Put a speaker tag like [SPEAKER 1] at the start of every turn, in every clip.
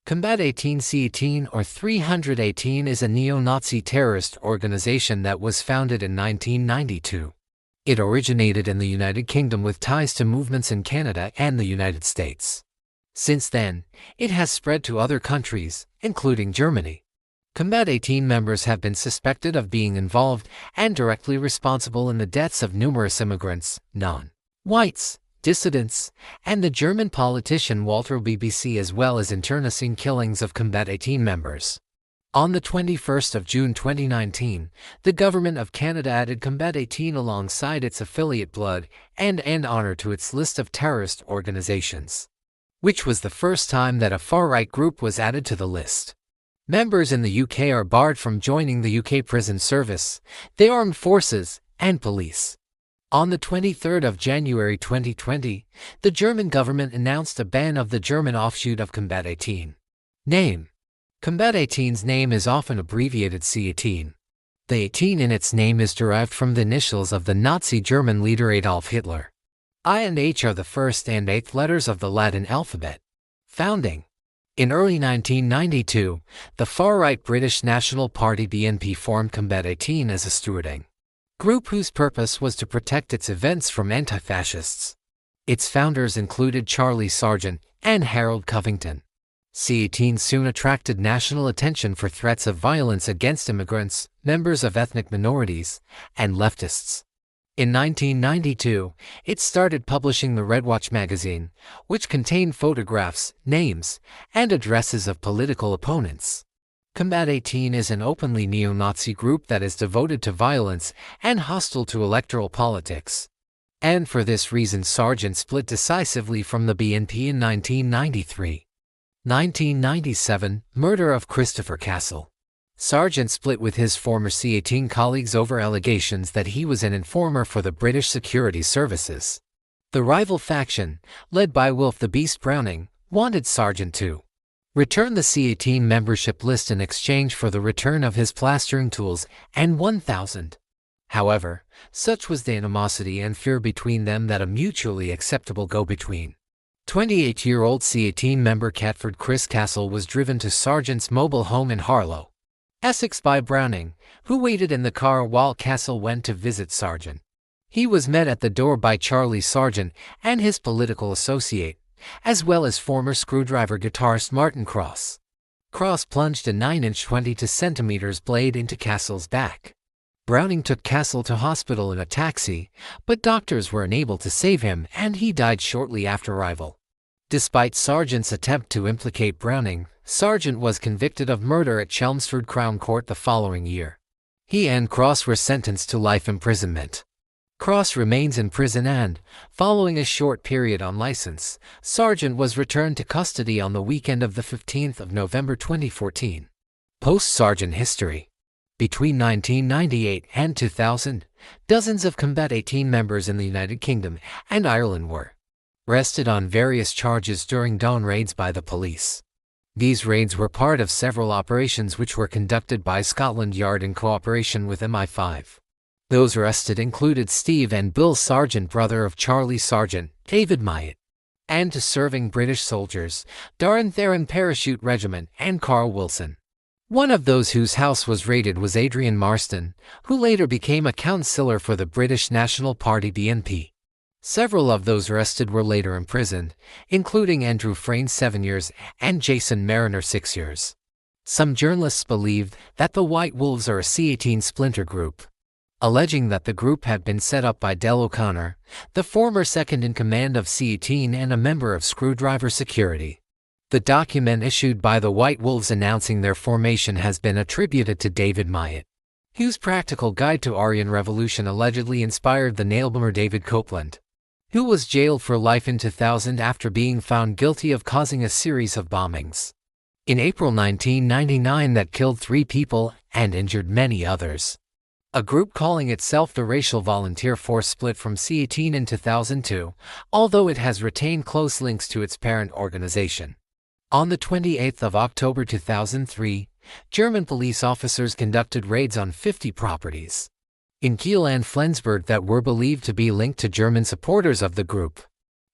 [SPEAKER 1] Combat 18 or 318 is a neo-Nazi terrorist organization that was founded in 1992. It originated in the United Kingdom with ties to movements in Canada and the United States. Since then, it has spread to other countries, including Germany. Combat 18 members have been suspected of being involved and directly responsible in the deaths of numerous immigrants, non-whites, dissidents, and the German politician Walter BBC, as well as internecine killings of Combat 18 members. On the 21st of June 2019, the Government of Canada added Combat 18 alongside its affiliate Blood and Honor to its list of terrorist organizations, which was the first time that a far-right group was added to the list. Members in the UK are barred from joining the UK prison service, the armed forces, and police. On the 23rd of January 2020, the German government announced a ban of the German offshoot of Combat 18. Name: Combat 18's name is often abbreviated C18. The 18 in its name is derived from the initials of the Nazi German leader Adolf Hitler. I and H are the first and eighth letters of the Latin alphabet. Founding: in early 1992, the far-right British National Party BNP formed Combat 18 as a stewarding group whose purpose was to protect its events from anti-fascists. Its founders included Charlie Sargent and Harold Covington. C18 soon attracted national attention for threats of violence against immigrants, members of ethnic minorities, and leftists. In 1992, it started publishing the Red Watch magazine, which contained photographs, names, and addresses of political opponents. Combat 18 is an openly neo-Nazi group that is devoted to violence and hostile to electoral politics. And for this reason, Sargent split decisively from the BNP in 1993. 1997, murder of Christopher Castle. Sargent split with his former C18 colleagues over allegations that he was an informer for the British security services. The rival faction, led by Wilf the Beast Browning, wanted Sargent to return the C18 membership list in exchange for the return of his plastering tools and 1,000. However, such was the animosity and fear between them that a mutually acceptable go-between 28-year-old C18 member Catford Chris Castle was driven to Sargent's mobile home in Harlow, Essex by Browning, who waited in the car while Castle went to visit Sargent. He was met at the door by Charlie Sargent and his political associate, as well as former Screwdriver guitarist Martin Cross. Cross plunged a 9-inch 22 cm blade into Castle's back. Browning took Castle to hospital in a taxi, but doctors were unable to save him and he died shortly after arrival. Despite Sargent's attempt to implicate Browning, Sargent was convicted of murder at Chelmsford Crown Court the following year. He and Cross were sentenced to life imprisonment. Cross remains in prison and, following a short period on license, Sargent was returned to custody on the weekend of the 15th of November 2014. Post-Sargent history. Between 1998 and 2000, dozens of Combat 18 members in the United Kingdom and Ireland were arrested on various charges during dawn raids by the police. These raids were part of several operations which were conducted by Scotland Yard in cooperation with MI5. Those arrested included Steve and Bill Sargent, brother of Charlie Sargent, David Myatt, and to serving British soldiers, Darren Theron Parachute Regiment, and Carl Wilson. One of those whose house was raided was Adrian Marston, who later became a councillor for the British National Party BNP. Several of those arrested were later imprisoned, including Andrew Frayne 7 years and Jason Mariner 6 years. Some journalists believed that the White Wolves are a C18 splinter group, alleging that the group had been set up by Del O'Connor, the former second-in-command of C18 and a member of Screwdriver Security. The document issued by the White Wolves announcing their formation has been attributed to David Myatt, whose Practical Guide to Aryan Revolution allegedly inspired the nailbomber David Copeland, who was jailed for life in 2000 after being found guilty of causing a series of bombings in April 1999 that killed 3 people and injured many others. A group calling itself the Racial Volunteer Force split from C18 in 2002, although it has retained close links to its parent organization. On the 28th of October 2003, German police officers conducted raids on 50 properties in Kiel and Flensburg that were believed to be linked to German supporters of the group.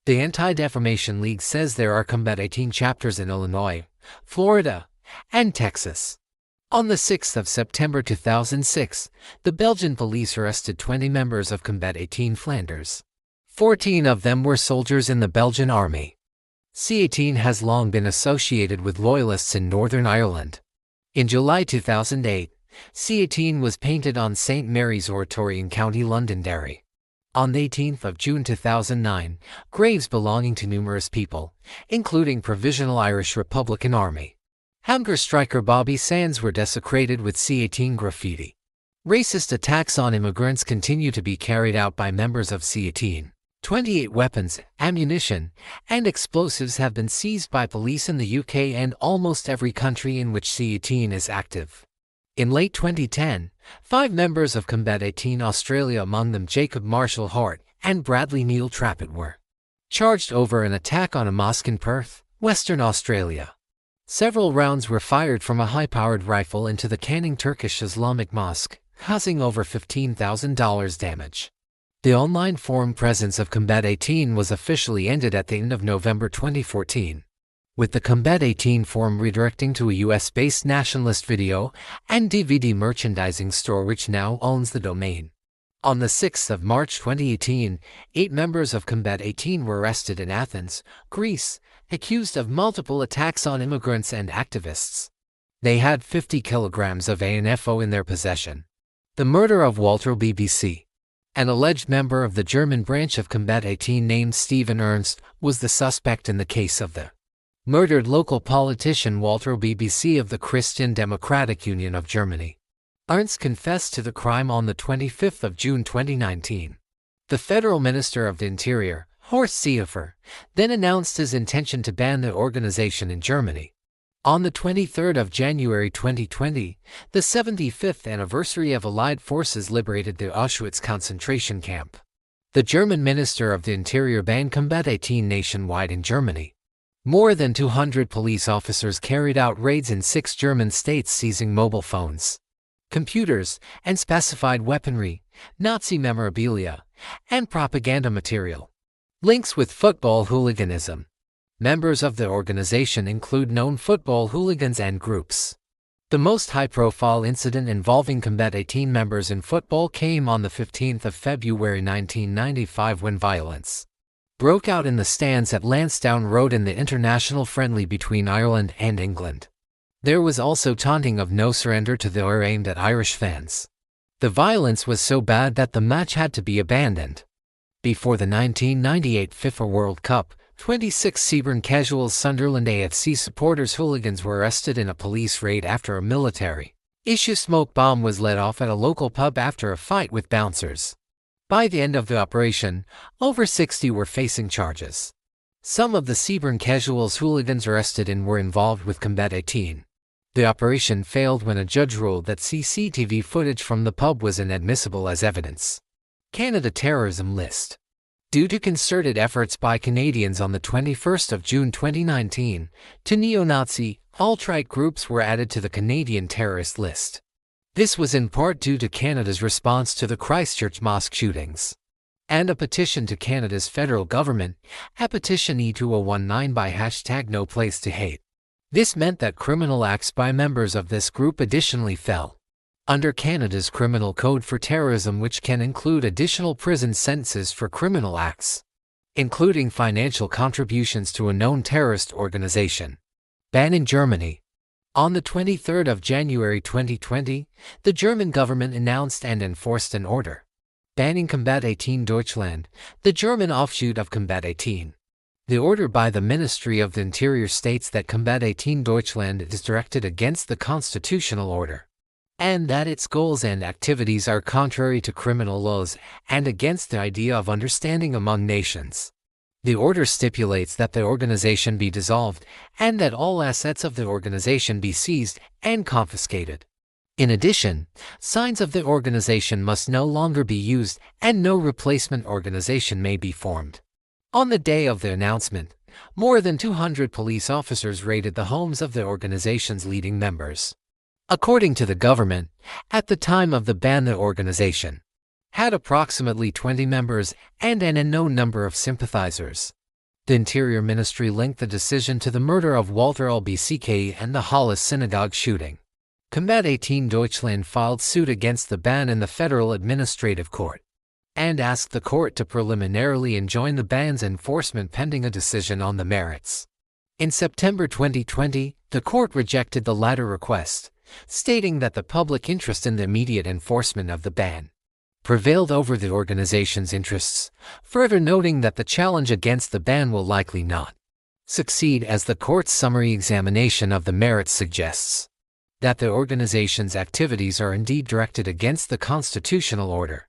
[SPEAKER 1] The Anti-Defamation League says there are Combat 18 chapters in Illinois, Florida, and Texas. On the 6th of September 2006, the Belgian police arrested 20 members of Combat 18 Flanders. 14 of them were soldiers in the Belgian army. C18 has long been associated with loyalists in Northern Ireland. In July 2008, C18 was painted on St. Mary's Oratory in County Londonderry. On the 18th of June 2009, graves belonging to numerous people, including Provisional Irish Republican Army hunger striker Bobby Sands, were desecrated with C18 graffiti. Racist attacks on immigrants continue to be carried out by members of C18. 28 weapons, ammunition, and explosives have been seized by police in the UK and almost every country in which C18 is active. In late 2010, 5 members of Combat 18 Australia, among them Jacob Marshall Hart and Bradley Neil Trappett, were charged over an attack on a mosque in Perth, Western Australia. Several rounds were fired from a high-powered rifle into the Canning Turkish Islamic Mosque, causing over $15,000 damage. The online forum presence of Combat 18 was officially ended at the end of November 2014, with the Combat 18 forum redirecting to a US-based nationalist video and DVD merchandising store which now owns the domain. On the 6th of March 2018, 8 members of Combat 18 were arrested in Athens, Greece, accused of multiple attacks on immigrants and activists. They had 50 kilograms of ANFO in their possession. The murder of Walter BBC, an alleged member of the German branch of Combat 18 named Stephen Ernst, was the suspect in the case of the murdered local politician Walter BBC of the Christian Democratic Union of Germany. Ernst confessed to the crime on the 25th of June 2019. The Federal Minister of the Interior, Horst Seehofer, then announced his intention to ban the organization in Germany. On the 23rd of January 2020, the 75th anniversary of Allied forces liberated the Auschwitz concentration camp. The German Minister of the Interior banned Combat 18 nationwide in Germany. More than 200 police officers carried out raids in 6 German states, seizing mobile phones, computers, and specified weaponry, Nazi memorabilia, and propaganda material. Links with football hooliganism. Members of the organization include known football hooligans and groups. The most high-profile incident involving Combat 18 members in football came on the 15th of February 1995 when violence broke out in the stands at Lansdowne Road in the international friendly between Ireland and England. There was also taunting of no surrender to the IRA aimed at Irish fans. The violence was so bad that the match had to be abandoned. Before the 1998 FIFA World Cup, 26 Seaburn casuals Sunderland AFC supporters hooligans were arrested in a police raid after a military-issue smoke bomb was let off at a local pub after a fight with bouncers. By the end of the operation, over 60 were facing charges. Some of the Seaburn casuals hooligans arrested were involved with Combat 18. The operation failed when a judge ruled that CCTV footage from the pub was inadmissible as evidence. Canada Terrorism List. Due to concerted efforts by Canadians on the 21st of June 2019, 2 neo-Nazi, alt-right groups were added to the Canadian terrorist list. This was in part due to Canada's response to the Christchurch mosque shootings and a petition to Canada's federal government, a petition E2019 by #NoPlaceToHate. This meant that criminal acts by members of this group additionally fell under Canada's Criminal Code for Terrorism, which can include additional prison sentences for criminal acts, including financial contributions to a known terrorist organization. Ban in Germany. On the 23rd of January 2020, the German government announced and enforced an order banning Combat 18 Deutschland, the German offshoot of Combat 18. The order by the Ministry of the Interior states that Combat 18 Deutschland is directed against the constitutional order, and that its goals and activities are contrary to criminal laws and against the idea of understanding among nations. The order stipulates that the organization be dissolved and that all assets of the organization be seized and confiscated. In addition, signs of the organization must no longer be used and no replacement organization may be formed. On the day of the announcement, more than 200 police officers raided the homes of the organization's leading members. According to the government, at the time of the ban, the organization had approximately 20 members and an unknown number of sympathizers. The Interior Ministry linked the decision to the murder of Walter Lbck and the Hollis synagogue shooting. Combat 18 Deutschland filed suit against the ban in the Federal Administrative Court and asked the court to preliminarily enjoin the ban's enforcement pending a decision on the merits. In September 2020, the court rejected the latter request, stating that the public interest in the immediate enforcement of the ban prevailed over the organization's interests, further noting that the challenge against the ban will likely not succeed, as the court's summary examination of the merits suggests that the organization's activities are indeed directed against the constitutional order.